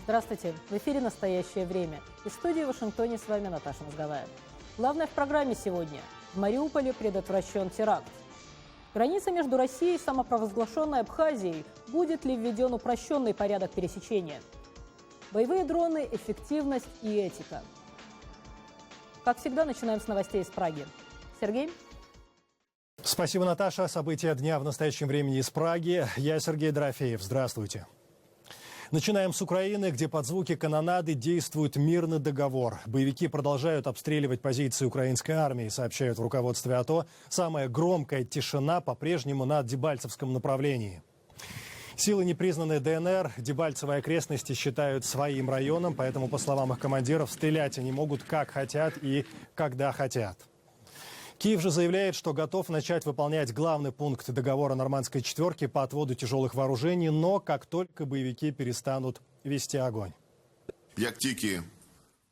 Здравствуйте. В эфире «Настоящее время». Из студии в Вашингтоне с вами Наташа Мозговая. Главное в программе сегодня. В Мариуполе предотвращен теракт. Граница между Россией и самопровозглашенной Абхазией. Будет ли введен упрощенный порядок пересечения? Боевые дроны, эффективность и этика. Как всегда, начинаем с новостей из Праги. Сергей? Спасибо, Наташа. События дня в настоящем времени из Праги. Я Сергей Дорофеев. Здравствуйте. Начинаем с Украины, где под звуки канонады действует мирный договор. Боевики продолжают обстреливать позиции украинской армии, сообщают в руководстве АТО. Самая громкая тишина по-прежнему на Дебальцевском направлении. Силы, непризнанные ДНР, Дебальцевые окрестности считают своим районом, поэтому, по словам их командиров, стрелять они могут как хотят и когда хотят. Киев же заявляет, что готов начать выполнять главный пункт договора Нормандской четверки по отводу тяжелых вооружений, но как только боевики перестанут вести огонь.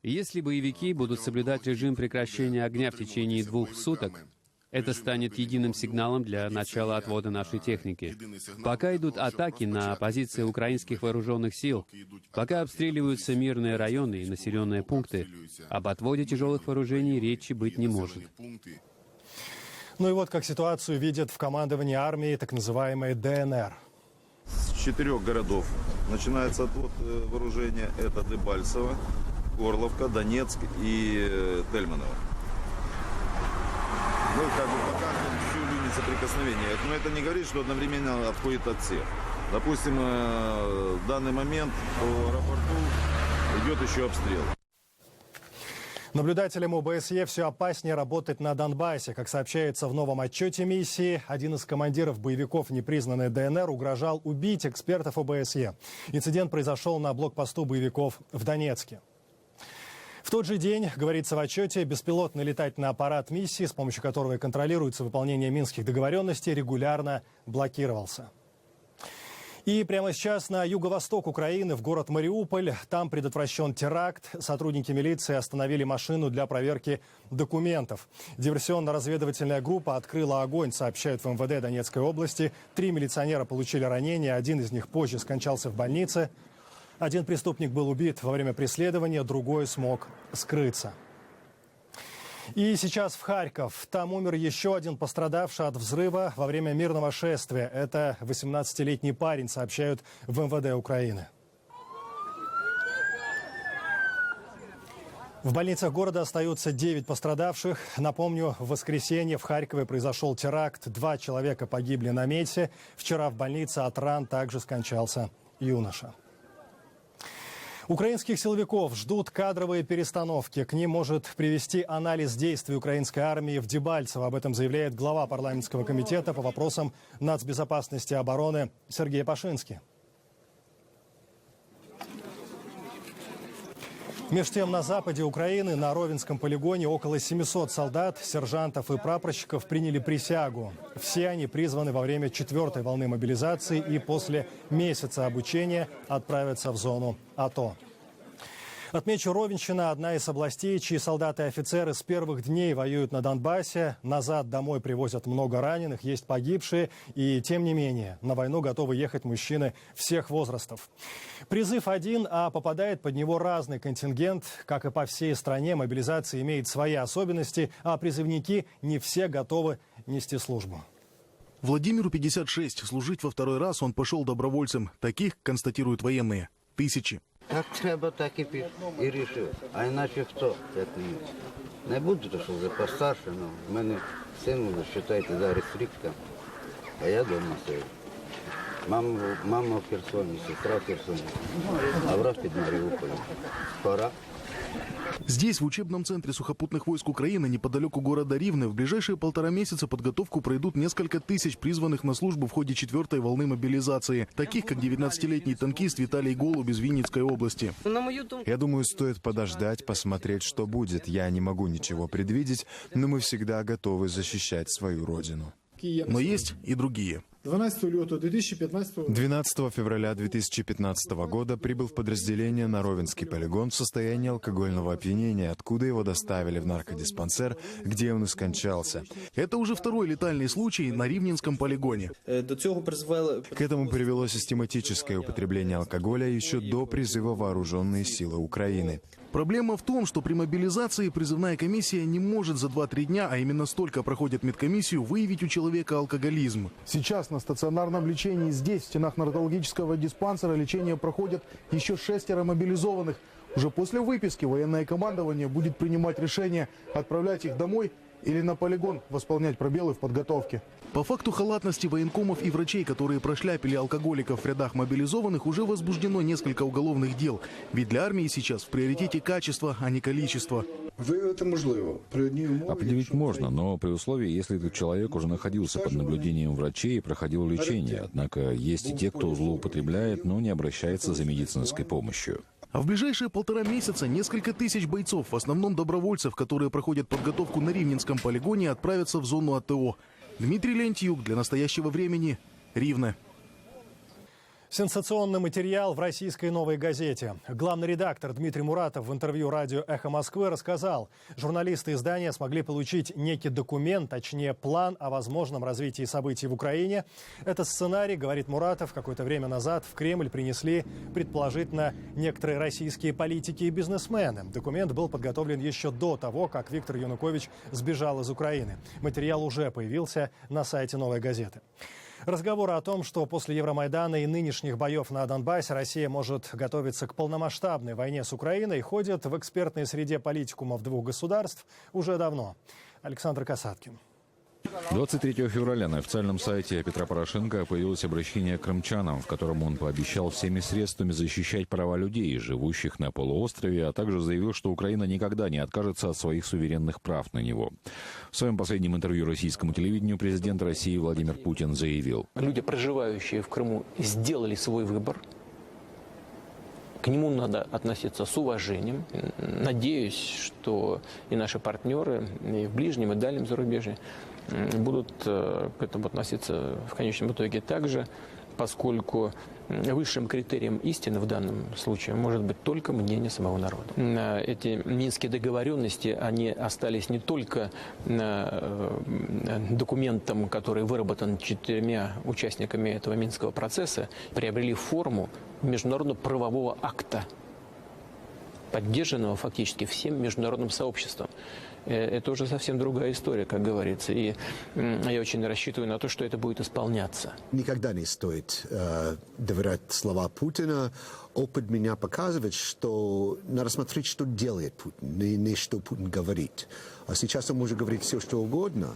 Если боевики будут соблюдать режим прекращения огня в течение 2 суток, это станет единым сигналом для начала отвода нашей техники. Пока идут атаки на позиции украинских вооруженных сил, пока обстреливаются мирные районы и населенные пункты, об отводе тяжелых вооружений речи быть не может. Ну и вот как ситуацию видят в командовании армии так называемой ДНР. С 4 городов начинается отвод вооружения. Это Дебальцево, Горловка, Донецк и Тельманово. Мы как бы показываем всю линию соприкосновения. Но это не говорит, что одновременно отходит от всех. Допустим, в данный момент по аэропорту идет еще обстрел. Наблюдателям ОБСЕ все опаснее работать на Донбассе. Как сообщается в новом отчете миссии, один из командиров боевиков непризнанной ДНР угрожал убить экспертов ОБСЕ. Инцидент произошел на блокпосту боевиков в Донецке. В тот же день, говорится в отчете, беспилотный летательный аппарат миссии, с помощью которого контролируется выполнение минских договоренностей, регулярно блокировался. И прямо сейчас на юго-восток Украины, в город Мариуполь. Там предотвращен теракт. Сотрудники милиции остановили машину для проверки документов. Диверсионно-разведывательная группа открыла огонь, сообщают в МВД Донецкой области. 3 милиционера получили ранения, один из них позже скончался в больнице. Один преступник был убит во время преследования, другой смог скрыться. И сейчас в Харьков. Там умер еще один пострадавший от взрыва во время мирного шествия. Это 18-летний парень, сообщают в МВД Украины. В больницах города остаются 9 пострадавших. Напомню, в воскресенье в Харькове произошел теракт. 2 человека погибли на месте. Вчера в больнице от ран также скончался юноша. Украинских силовиков ждут кадровые перестановки. К ним может привести анализ действий украинской армии в Дебальцево. Об этом заявляет глава парламентского комитета по вопросам нацбезопасности и обороны Сергей Пашинский. Меж тем, на западе Украины, на Ровенском полигоне, около 700 солдат, сержантов и прапорщиков приняли присягу. Все они призваны во время 4-й волны мобилизации и после месяца обучения отправятся в зону АТО. Отмечу, Ровенщина – одна из областей, чьи солдаты и офицеры с первых дней воюют на Донбассе. Назад домой привозят много раненых, есть погибшие. И тем не менее, на войну готовы ехать мужчины всех возрастов. Призыв один, а попадает под него разный контингент. Как и по всей стране, мобилизация имеет свои особенности, а призывники не все готовы нести службу. Владимиру 56. Служить во 2-й раз он пошел добровольцем. Таких, констатируют военные, тысячи. Як треба, так і рішив. А іначе хто, як не ми. Не буду, то що вже постарше, але в мене син, вже, вважайте, зараз рік, а я вдома сидів. Мама в Херсоні, сестра в Херсоні, а брат під Маріуполем. Пора. Здесь, в учебном центре сухопутных войск Украины, неподалеку города Ривны, в ближайшие 1,5 месяца подготовку пройдут несколько тысяч призванных на службу в ходе 4-й волны мобилизации, таких как 19-летний танкист Виталий Голубь из Винницкой области. Я думаю, стоит подождать, посмотреть, что будет. Я не могу ничего предвидеть, но мы всегда готовы защищать свою родину. Но есть и другие. 12 февраля 2015 года прибыл в подразделение на Ровенский полигон в состоянии алкогольного опьянения, откуда его доставили в наркодиспансер, где он и скончался. Это уже второй летальный случай на Ривненском полигоне. К этому привело систематическое употребление алкоголя еще до призыва в вооруженные силы Украины. Проблема в том, что при мобилизации призывная комиссия не может за 2-3 дня, а именно столько проходит медкомиссию, выявить у человека алкоголизм. Сейчас на стационарном лечении здесь, в стенах наркологического диспансера, лечение проходят еще 6 мобилизованных. Уже после выписки военное командование будет принимать решение, отправлять их домой или на полигон, восполнять пробелы в подготовке. По факту халатности военкомов и врачей, которые прошляпили алкоголиков в рядах мобилизованных, уже возбуждено несколько уголовных дел. Ведь для армии сейчас в приоритете качество, а не количество. Определить можно, но при условии, если этот человек уже находился под наблюдением врачей и проходил лечение. Однако есть и те, кто злоупотребляет, но не обращается за медицинской помощью. А в ближайшие 1,5 месяца несколько тысяч бойцов, в основном добровольцев, которые проходят подготовку на Ривненском полигоне, отправятся в зону АТО. Дмитрий Леонтьюк, для настоящего времени, Ривне. Сенсационный материал в российской «Новой газете». Главный редактор Дмитрий Муратов в интервью радио «Эхо Москвы» рассказал, журналисты издания смогли получить некий документ, точнее план о возможном развитии событий в Украине. Это сценарий, говорит Муратов, какое-то время назад в Кремль принесли, предположительно, некоторые российские политики и бизнесмены. Документ был подготовлен еще до того, как Виктор Янукович сбежал из Украины. Материал уже появился на сайте «Новой газеты». Разговоры о том, что после Евромайдана и нынешних боев на Донбассе Россия может готовиться к полномасштабной войне с Украиной, ходят в экспертной среде политикумов двух государств уже давно. Александр Касаткин. 23 февраля на официальном сайте Петра Порошенко появилось обращение к крымчанам, в котором он пообещал всеми средствами защищать права людей, живущих на полуострове, а также заявил, что Украина никогда не откажется от своих суверенных прав на него. В своем последнем интервью российскому телевидению президент России Владимир Путин заявил: люди, проживающие в Крыму, сделали свой выбор. К нему надо относиться с уважением. Надеюсь, что и наши партнеры и в ближнем, и дальнем зарубежье будут к этому относиться в конечном итоге также, поскольку высшим критерием истины в данном случае может быть только мнение самого народа. Эти минские договоренности, они остались не только документом, который выработан 4 участниками этого минского процесса, приобрели форму международно-правового акта, поддержанного фактически всем международным сообществом. Это уже совсем другая история, как говорится. И я очень рассчитываю на то, что это будет исполняться. Никогда не стоит доверять слова Путина. Опыт меня показывает, что надо смотреть, что делает Путин, не что Путин говорит. А сейчас он может говорить все, что угодно,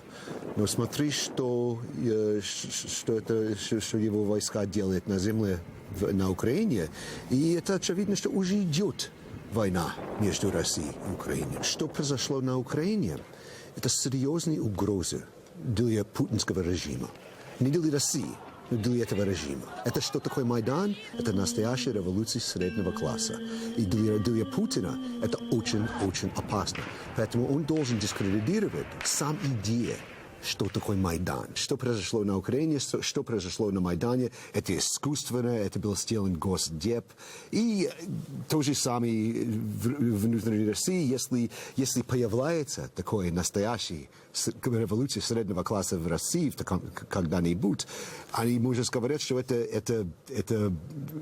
но смотри, что его войска делают на земле на Украине. И это очевидно, что уже идет война между Россией и Украиной. Что произошло на Украине? Это серьезные угрозы для путинского режима. Не для России, но для этого режима. Это что такое Майдан? Это настоящая революция среднего класса. И для Путина это очень-очень опасно. Поэтому он должен дискредитировать сам идею, что такое Майдан. Что произошло на Украине, что произошло на Майдане. Это искусственно, это был сделан Госдеп. И то же самое внутри России, если появляется такой настоящий революция среднего класса в России когда-нибудь, они могут говорить, что это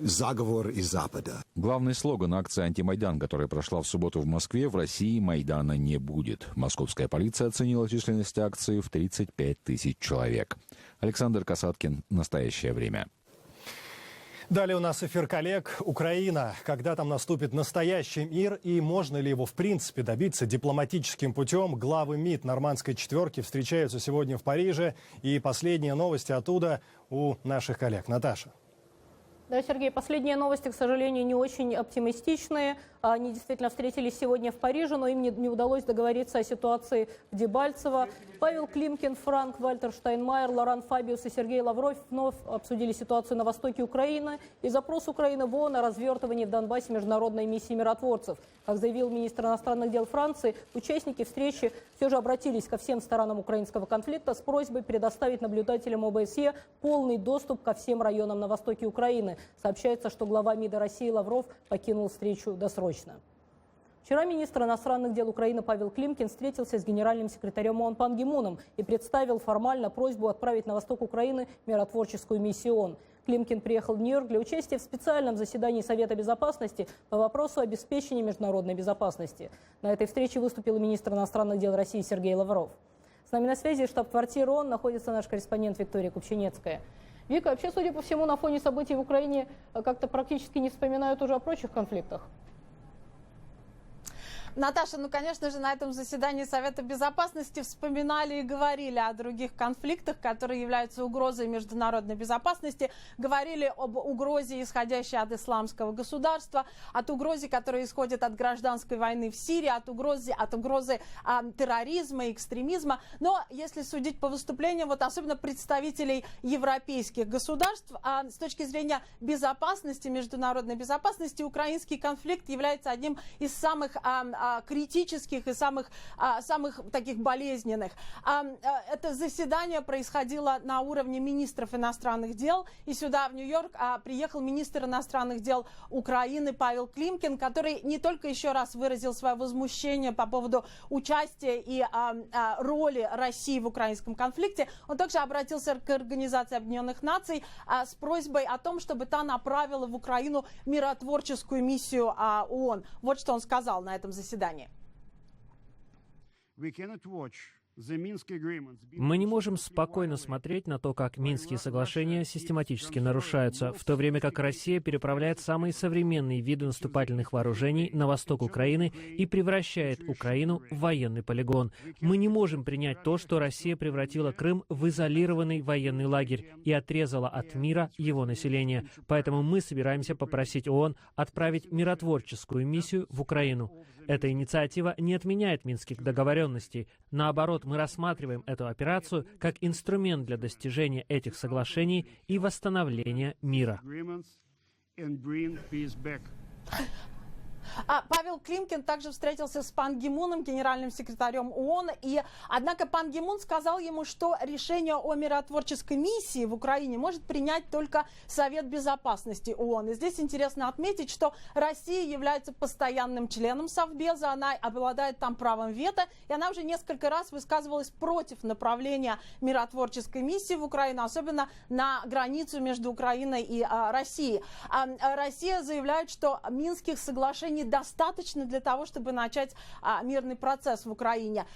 заговор из Запада. Главный слоган акции «Антимайдан», которая прошла в субботу в Москве: в России Майдана не будет. Московская полиция оценила численность акции в 35 тысяч человек. Александр Касаткин. Настоящее время. Далее у нас эфир коллег. Украина. Когда там наступит настоящий мир и можно ли его в принципе добиться дипломатическим путем? Главы МИД Нормандской четверки встречаются сегодня в Париже. И последние новости оттуда у наших коллег. Наташа. Да, Сергей, последние новости, к сожалению, не очень оптимистичные. Они действительно встретились сегодня в Париже, но им не удалось договориться о ситуации в Дебальцево. Павел Климкин, Франк-Вальтер Штайнмайер, Лоран Фабиус и Сергей Лавров вновь обсудили ситуацию на востоке Украины и запрос Украины в ООН о развертывании в Донбассе международной миссии миротворцев. Как заявил министр иностранных дел Франции, участники встречи все же обратились ко всем сторонам украинского конфликта с просьбой предоставить наблюдателям ОБСЕ полный доступ ко всем районам на востоке Украины. Сообщается, что глава МИДа России Лавров покинул встречу досрочно. Вчера министр иностранных дел Украины Павел Климкин встретился с генеральным секретарем ООН Пан Ги Муном и представил формально просьбу отправить на восток Украины миротворческую миссию ООН. Климкин приехал в Нью-Йорк для участия в специальном заседании Совета Безопасности по вопросу обеспечения международной безопасности. На этой встрече выступил министр иностранных дел России Сергей Лавров. С нами на связи штаб-квартира ООН находится наш корреспондент Виктория Купчинецкая. Вика, вообще, судя по всему, на фоне событий в Украине как-то практически не вспоминают уже о прочих конфликтах. Наташа, ну, конечно же, на этом заседании Совета Безопасности вспоминали и говорили о других конфликтах, которые являются угрозой международной безопасности. Говорили об угрозе, исходящей от исламского государства, от угрозе, которая исходит от гражданской войны в Сирии, от угрозы терроризма и экстремизма. Но если судить по выступлениям, вот особенно представителей европейских государств, с точки зрения безопасности, международной безопасности, украинский конфликт является одним из самых критических и самых таких болезненных. Это заседание происходило на уровне министров иностранных дел, и сюда, в Нью-Йорк, приехал министр иностранных дел Украины Павел Климкин, который не только еще раз выразил свое возмущение по поводу участия и роли России в украинском конфликте, он также обратился к Организации Объединенных Наций с просьбой о том, чтобы та направила в Украину миротворческую миссию ООН. Вот что он сказал на этом заседании. Мы не можем спокойно смотреть на то, как Минские соглашения систематически нарушаются, в то время как Россия переправляет самые современные виды наступательных вооружений на восток Украины и превращает Украину в военный полигон. Мы не можем принять то, что Россия превратила Крым в изолированный военный лагерь и отрезала от мира его население. Поэтому мы собираемся попросить ООН отправить миротворческую миссию в Украину. Эта инициатива не отменяет минских договоренностей. Наоборот, мы рассматриваем эту операцию как инструмент для достижения этих соглашений и восстановления мира. Павел Климкин также встретился с Пан Ги Муном, генеральным секретарем ООН. Однако Пан Ги Мун сказал ему, что решение о миротворческой миссии в Украине может принять только Совет Безопасности ООН. И здесь интересно отметить, что Россия является постоянным членом Совбеза, она обладает там правом вето, и она уже несколько раз высказывалась против направления миротворческой миссии в Украину, особенно на границу между Украиной и Россией. Россия заявляет, что Минских соглашений достаточно для того, чтобы начать мирный процесс в Украине.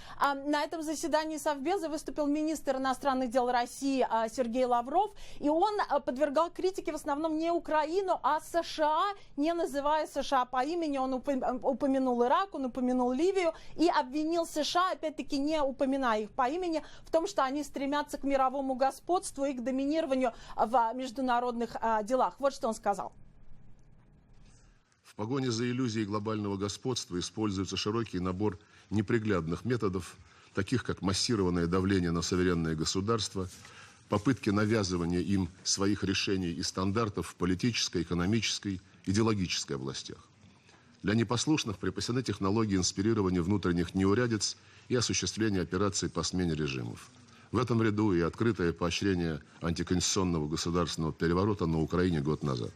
На этом заседании Совбеза выступил министр иностранных дел России Сергей Лавров, и он подвергал критике в основном не Украину, а США, не называя США по имени. Он упомянул Ирак, он упомянул Ливию и обвинил США, опять-таки не упоминая их по имени, в том, что они стремятся к мировому господству и к доминированию в международных делах. Вот что он сказал. В погоне за иллюзией глобального господства используется широкий набор неприглядных методов, таких как массированное давление на суверенные государства, попытки навязывания им своих решений и стандартов в политической, экономической, идеологической областях. Для непослушных припасены технологии инспирирования внутренних неурядиц и осуществления операций по смене режимов. В этом ряду и открытое поощрение антиконституционного государственного переворота на Украине год назад.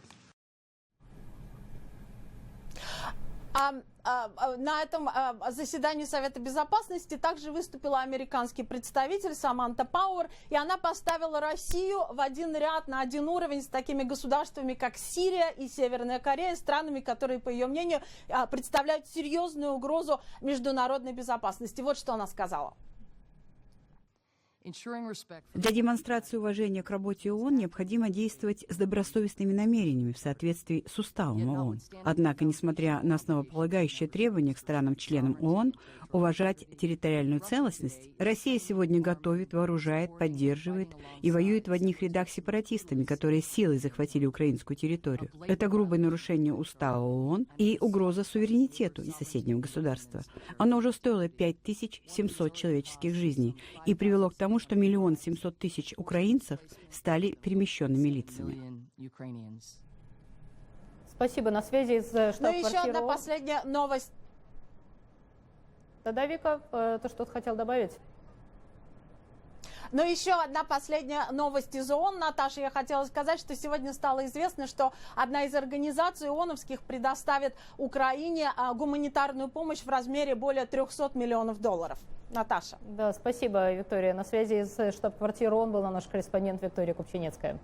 На этом заседании Совета Безопасности также выступила американский представитель Саманта Пауэр, и она поставила Россию в один ряд, на один уровень с такими государствами, как Сирия и Северная Корея, странами, которые, по ее мнению, представляют серьезную угрозу международной безопасности. Вот что она сказала. Для демонстрации уважения к работе ООН необходимо действовать с добросовестными намерениями в соответствии с уставом ООН. Однако, несмотря на основополагающие требования к странам-членам ООН уважать территориальную целостность, Россия сегодня готовит, вооружает, поддерживает и воюет в одних рядах с сепаратистами, которые силой захватили украинскую территорию. Это грубое нарушение устава ООН и угроза суверенитету и соседнего государства. Оно уже стоило 5700 человеческих жизней и привело к тому, что 1 700 000 украинцев стали перемещенными лицами. Спасибо. На связи из штаб-квартиры. Ну, еще одна последняя новость. Да, Вика, ты что-то хотел добавить? Но еще одна последняя новость из ООН, Наташа. Я хотела сказать, что сегодня стало известно, что одна из организаций ООНовских предоставит Украине гуманитарную помощь в размере более $300 миллионов. Наташа. Да, спасибо, Виктория. На связи из штаб-квартиры ООН была наш корреспондент Виктория Купчинецкая.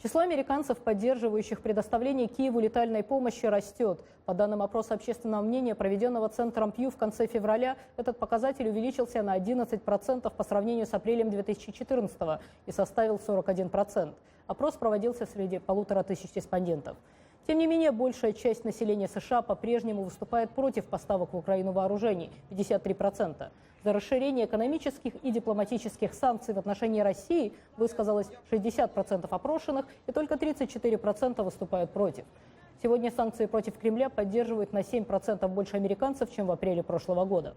Число американцев, поддерживающих предоставление Киеву летальной помощи, растет. По данным опроса общественного мнения, проведенного Центром Пью в конце февраля, этот показатель увеличился на 11% по сравнению с апрелем 2014 и составил 41%. Опрос проводился среди 1500 респондентов. Тем не менее, большая часть населения США по-прежнему выступает против поставок в Украину вооружений – 53%. За расширение экономических и дипломатических санкций в отношении России высказалось 60% опрошенных, и только 34% выступают против. Сегодня санкции против Кремля поддерживают на 7% больше американцев, чем в апреле прошлого года.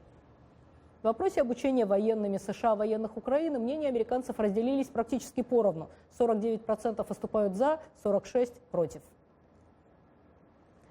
В вопросе обучения военными США военных Украины мнения американцев разделились практически поровну. 49% выступают за, 46% против.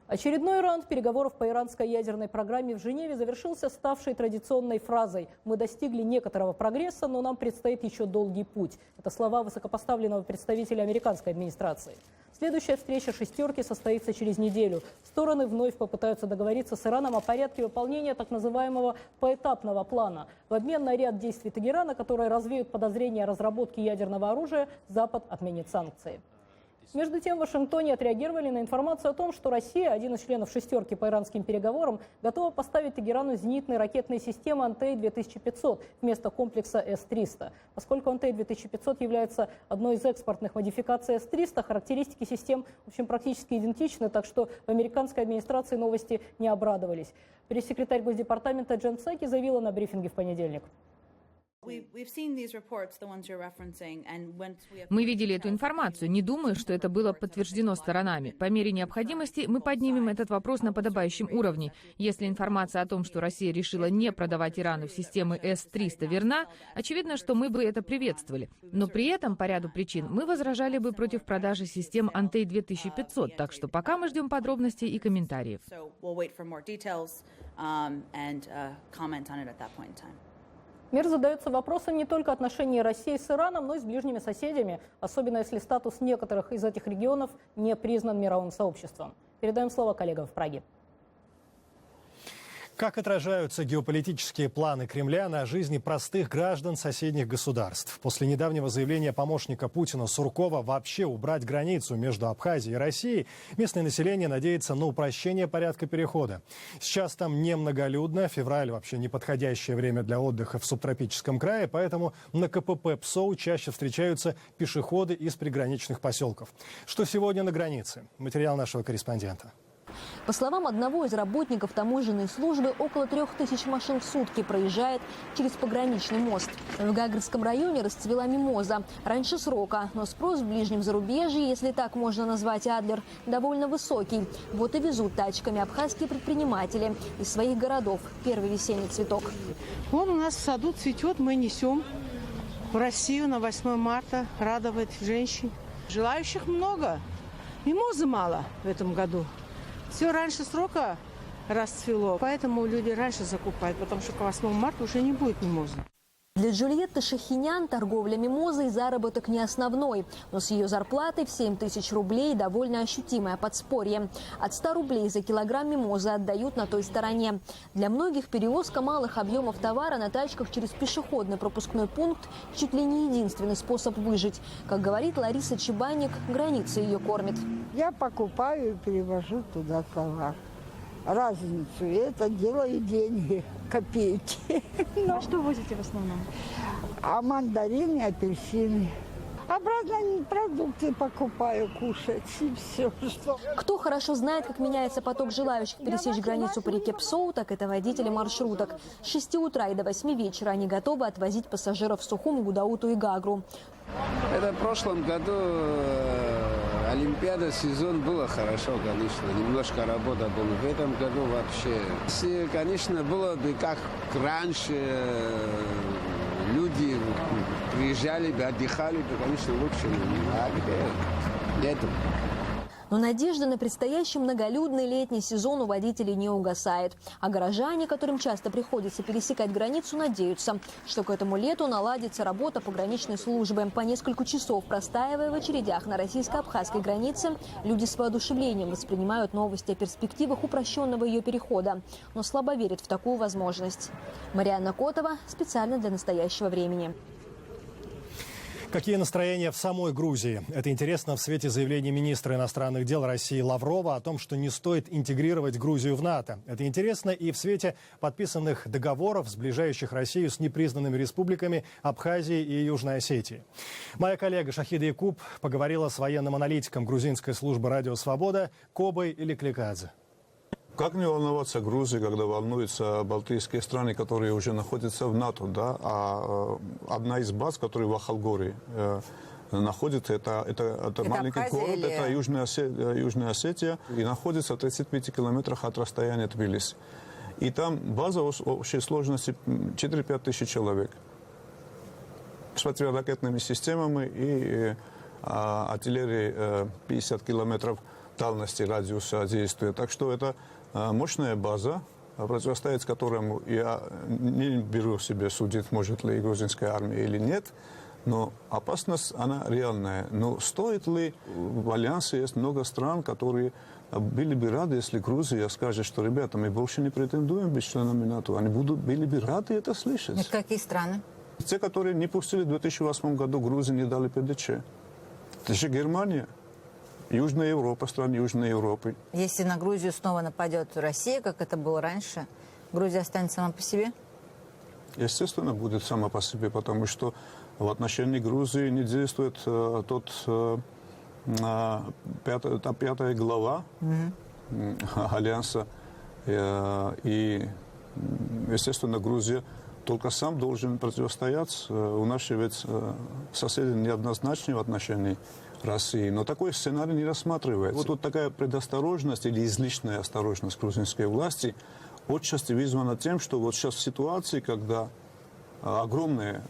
Очередной раунд переговоров по иранской ядерной программе в Женеве завершился ставшей традиционной фразой «Мы достигли некоторого прогресса, но нам предстоит еще долгий путь». Это слова высокопоставленного представителя американской администрации. Следующая встреча «шестерки» состоится через неделю. Стороны вновь попытаются договориться с Ираном о порядке выполнения так называемого поэтапного плана. В обмен на ряд действий Тегерана, которые развеют подозрения о разработке ядерного оружия, Запад отменит санкции. Между тем, в Вашингтоне отреагировали на информацию о том, что Россия, один из членов «шестерки» по иранским переговорам, готова поставить Тегерану зенитные ракетные системы «Антей-2500» вместо комплекса С-300. Поскольку «Антей-2500» является одной из экспортных модификаций С-300, характеристики систем, в общем, практически идентичны, так что в американской администрации новости не обрадовались. Пресс-секретарь Госдепартамента Джен Псаки заявила на брифинге в понедельник. Мы видели эту информацию. Не думаю, что это было подтверждено сторонами. По мере необходимости мы поднимем этот вопрос на подобающем уровне. Если информация о том, что Россия решила не продавать Ирану системы С-300 верна, очевидно, что мы бы это приветствовали. Но при этом, по ряду причин, мы возражали бы против продажи систем Антей-2500. Так что пока мы ждем подробностей и комментариев. Мир задается вопросом не только отношений России с Ираном, но и с ближними соседями, особенно если статус некоторых из этих регионов не признан мировым сообществом. Передаем слово коллегам в Праге. Как отражаются геополитические планы Кремля на жизни простых граждан соседних государств? После недавнего заявления помощника Путина Суркова вообще убрать границу между Абхазией и Россией, местное население надеется на упрощение порядка перехода. Сейчас там немноголюдно, февраль вообще неподходящее время для отдыха в субтропическом крае, поэтому на КПП ПСОУ чаще встречаются пешеходы из приграничных поселков. Что сегодня на границе? Материал нашего корреспондента. По словам одного из работников таможенной службы, около 3000 машин в сутки проезжает через пограничный мост. В Гагрском районе расцвела мимоза. Раньше срока, но спрос в ближнем зарубежье, если так можно назвать Адлер, довольно высокий. Вот и везут тачками абхазские предприниматели из своих городов первый весенний цветок. Он у нас в саду цветет, мы несем в Россию на 8 марта радовать женщин. Желающих много, мимозы мало в этом году. Все раньше срока расцвело, поэтому люди раньше закупают, потому что к 8 марта уже не будет мимозы. Для Джульетты Шахинян торговля мимозой заработок не основной, но с ее зарплатой в 7000 рублей довольно ощутимое подспорье. От 100 рублей за килограмм мимозы отдают на той стороне. Для многих перевозка малых объемов товара на тачках через пешеходный пропускной пункт чуть ли не единственный способ выжить. Как говорит Лариса Чебанник, граница ее кормит. Я покупаю и перевожу туда товар. разницу. И это делает деньги, копейки. А что возите в основном? А мандарины, апельсины. Обратно продукты покупаю, кушать и все. Что... Кто хорошо знает, как меняется поток желающих пересечь границу по реке Псоу, так это водители маршруток. С 6 утра и до 8 вечера они готовы отвозить пассажиров в Сухум, Гудауту и Гагру. Это в прошлом году Олимпиада, сезон было хорошо, конечно. Немножко работа была. В этом году вообще. Если, конечно, было бы как раньше, люди приезжали бы, отдыхали бы, конечно, лучше. А где? Нету. Но надежда на предстоящий многолюдный летний сезон у водителей не угасает. А горожане, которым часто приходится пересекать границу, надеются, что к этому лету наладится работа пограничной службы. По несколько часов простаивая в очередях на российско-абхазской границе, люди с воодушевлением воспринимают новости о перспективах упрощенного ее перехода, но слабо верят в такую возможность. Марианна Котова специально для настоящего времени. Какие настроения в самой Грузии? Это интересно в свете заявления министра иностранных дел России Лаврова о том, что не стоит интегрировать Грузию в НАТО. Это интересно и в свете подписанных договоров, сближающих Россию с непризнанными республиками Абхазии и Южной Осетии. Моя коллега Шахида Якуб поговорила с военным аналитиком грузинской службы «Радио Свобода» Кобой Иликликадзе. Как не волноваться Грузии, когда волнуются балтийские страны, которые уже находятся в НАТО, да? А одна из баз, которая в Ахалгоре находится, это маленький город, или... это Южная Осетия, и находится в 35 километрах от расстояния Тбилиси. И там база общей сложности 4-5 тысяч человек. С противоракетными системами и артиллерией 50 километров дальности радиуса действия. Так что это мощная база, противостоять которому я не беру себе судить, может ли грузинская армия или нет, но опасность, она реальная. Но стоит ли в альянсе есть много стран, которые были бы рады, если Грузия скажет, что, ребята, мы больше не претендуем быть членами НАТО. Они были бы рады это слышать. Это какие страны? Те, которые не пустили в 2008 году Грузии, не дали ПДЧ. Это же Германия. Южная Европа, страны Южной Европы. Если на Грузию снова нападет Россия, как это было раньше, Грузия останется сама по себе? Естественно, будет сама по себе, потому что в отношении Грузии не действует пятая глава Альянса. И, естественно, Грузия только сам должен противостоять. У нас ведь соседи неоднозначны в отношении России. Но такой сценарий не рассматривается. Вот такая предосторожность или излишняя осторожность грузинской власти отчасти вызвана тем, что вот сейчас в ситуации, когда огромные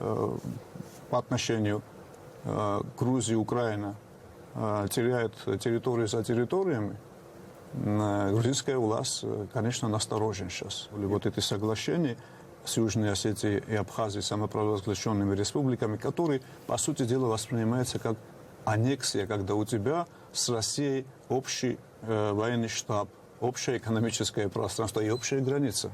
по отношению к Грузии, Украина теряет территории за территориями, грузинская власть, конечно, насторожена сейчас. Вот эти соглашения с Южной Осетией и Абхазией, самопровозглашенными республиками, которые, по сути дела, воспринимаются как аннексия, когда у тебя с Россией общий военный штаб, общее экономическое пространство и общая граница.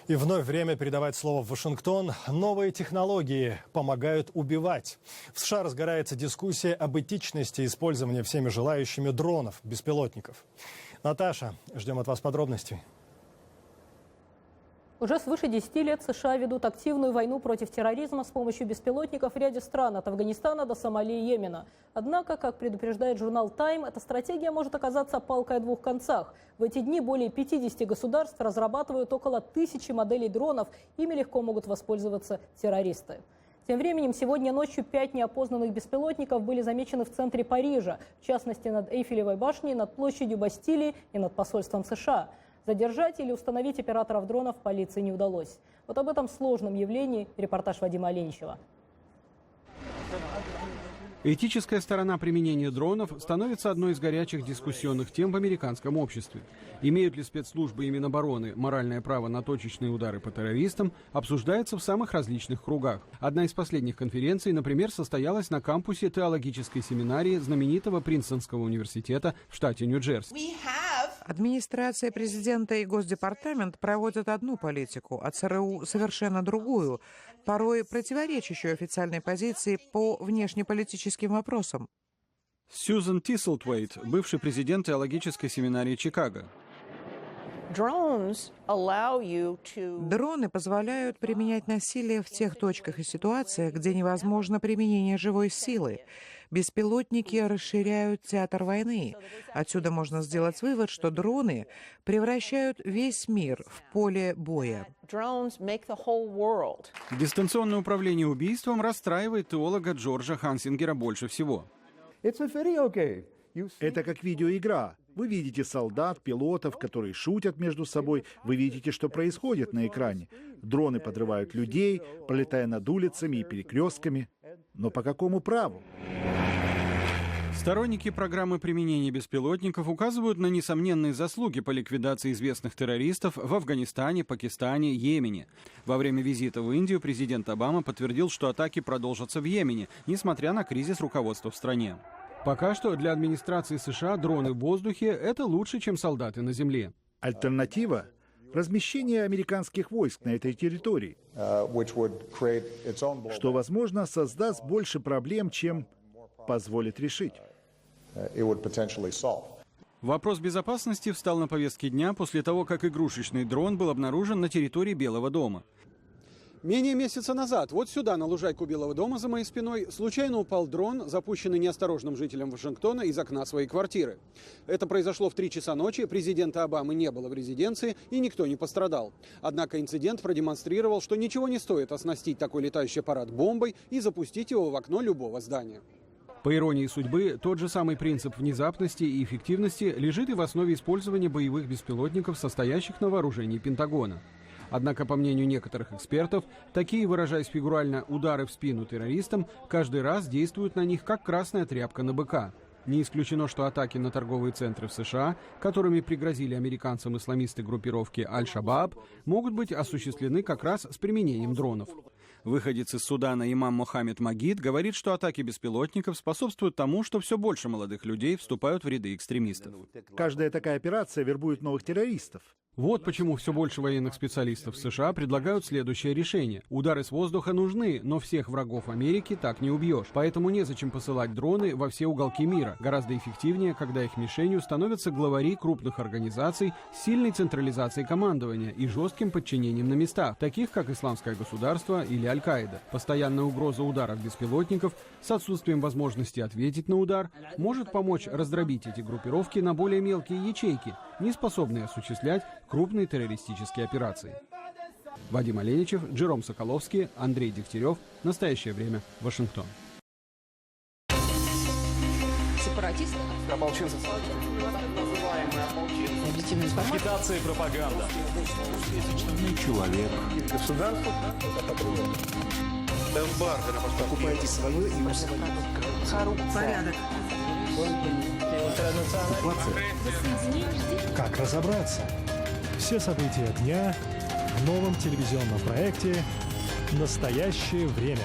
И вновь время передавать слово в Вашингтон. Новые технологии помогают убивать. В США разгорается дискуссия об этичности использования всеми желающими дронов, беспилотников. Наташа, ждем от вас подробностей. Уже свыше 10 лет США ведут активную войну против терроризма с помощью беспилотников в ряде стран, от Афганистана до Сомали и Йемена. Однако, как предупреждает журнал Time, эта стратегия может оказаться палкой о двух концах. В эти дни более 50 государств разрабатывают около 1000 моделей дронов, ими легко могут воспользоваться террористы. Тем временем, сегодня ночью 5 неопознанных беспилотников были замечены в центре Парижа, в частности над Эйфелевой башней, над площадью Бастилии и над посольством США. Задержать или установить операторов дронов полиции не удалось. Вот об этом сложном явлении репортаж Вадима Оленичева. Этическая сторона применения дронов становится одной из горячих дискуссионных тем в американском обществе. Имеют ли спецслужбы и Минобороны моральное право на точечные удары по террористам, обсуждается в самых различных кругах. Одна из последних конференций, например, состоялась на кампусе теологической семинарии знаменитого Принстонского университета в штате Нью-Джерси. Администрация президента и Госдепартамент проводят одну политику, а ЦРУ совершенно другую, порой противоречащую официальной позиции по внешнеполитическим вопросам. Сьюзан Тисселтвейт, бывший президент теологической семинарии Чикаго. Дроны позволяют применять насилие в тех точках и ситуациях, где невозможно применение живой силы. Беспилотники расширяют театр войны. Отсюда можно сделать вывод, что дроны превращают весь мир в поле боя. Дистанционное управление убийством расстраивает теолога Джорджа Хансингера больше всего. Это как видеоигра. Вы видите солдат, пилотов, которые шутят между собой. Вы видите, что происходит на экране. Дроны подрывают людей, пролетая над улицами и перекрестками. Но по какому праву? Сторонники программы применения беспилотников указывают на несомненные заслуги по ликвидации известных террористов в Афганистане, Пакистане, Йемене. Во время визита в Индию президент Обама подтвердил, что атаки продолжатся в Йемене, несмотря на кризис руководства в стране. Пока что для администрации США дроны в воздухе – это лучше, чем солдаты на земле. Альтернатива – размещение американских войск на этой территории, что, возможно, создаст больше проблем, чем позволит решить. Вопрос безопасности встал на повестке дня после того, как игрушечный дрон был обнаружен на территории Белого дома. Менее месяца назад вот сюда, на лужайку Белого дома за моей спиной, случайно упал дрон, запущенный неосторожным жителем Вашингтона из окна своей квартиры. Это произошло в 3 часа ночи, президента Обамы не было в резиденции и никто не пострадал. Однако инцидент продемонстрировал, что ничего не стоит оснастить такой летающий аппарат бомбой и запустить его в окно любого здания. По иронии судьбы, тот же самый принцип внезапности и эффективности лежит и в основе использования боевых беспилотников, состоящих на вооружении Пентагона. Однако, по мнению некоторых экспертов, такие, выражаясь фигурально, удары в спину террористам каждый раз действуют на них как красная тряпка на быка. Не исключено, что атаки на торговые центры в США, которыми пригрозили американцам исламисты группировки Аль-Шабаб, могут быть осуществлены как раз с применением дронов. Выходец из Судана имам Мохаммед Магид говорит, что атаки беспилотников способствуют тому, что все больше молодых людей вступают в ряды экстремистов. Каждая такая операция вербует новых террористов. Вот почему все больше военных специалистов в США предлагают следующее решение. Удары с воздуха нужны, но всех врагов Америки так не убьешь. Поэтому незачем посылать дроны во все уголки мира. Гораздо эффективнее, когда их мишенью становятся главари крупных организаций с сильной централизацией командования и жестким подчинением на местах, таких как Исламское государство или Аль-Каида. Постоянная угроза ударов беспилотников с отсутствием возможности ответить на удар может помочь раздробить эти группировки на более мелкие ячейки, не способные осуществлять крупные террористические операции. Вадим Оленичев, Джером Соколовский, Андрей Дегтярев. Настоящее время. Вашингтон. Сепаратисты? Ополченцы. Агитация и пропаганда. Человек. Государство. Эмбарго на поставки. Покупайте свое и усвоите. Порядок. Как разобраться? Все события дня в новом телевизионном проекте «Настоящее время».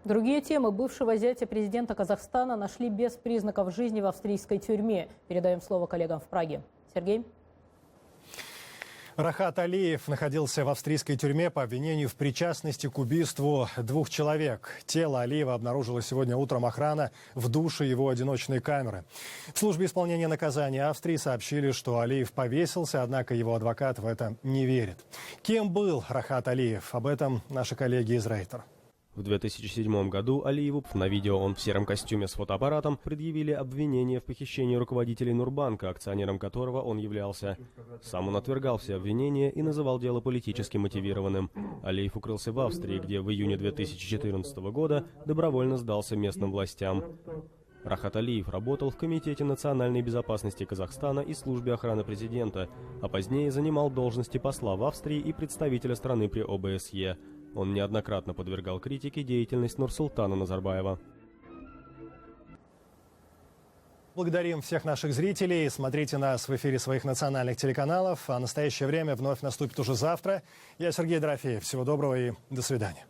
Другие темы бывшего зятя президента Казахстана нашли без признаков жизни в австрийской тюрьме. Передаем слово коллегам в Праге. Сергей? Рахат Алиев находился в австрийской тюрьме по обвинению в причастности к убийству 2 человек. Тело Алиева обнаружила сегодня утром охрана в душе его одиночной камеры. В службе исполнения наказания Австрии сообщили, что Алиев повесился, однако его адвокат в это не верит. Кем был Рахат Алиев? Об этом наши коллеги из Рейтер. В 2007 году Алиеву, на видео он в сером костюме с фотоаппаратом, предъявили обвинение в похищении руководителей Нурбанка, акционером которого он являлся. Сам он отвергал все обвинения и называл дело политически мотивированным. Алиев укрылся в Австрии, где в июне 2014 года добровольно сдался местным властям. Рахат Алиев работал в Комитете национальной безопасности Казахстана и службе охраны президента, а позднее занимал должности посла в Австрии и представителя страны при ОБСЕ. Он неоднократно подвергал критике деятельность Нурсултана Назарбаева. Благодарим всех наших зрителей. Смотрите нас в эфире своих национальных телеканалов. А настоящее время вновь наступит уже завтра. Я Сергей Дорофеев. Всего доброго и до свидания.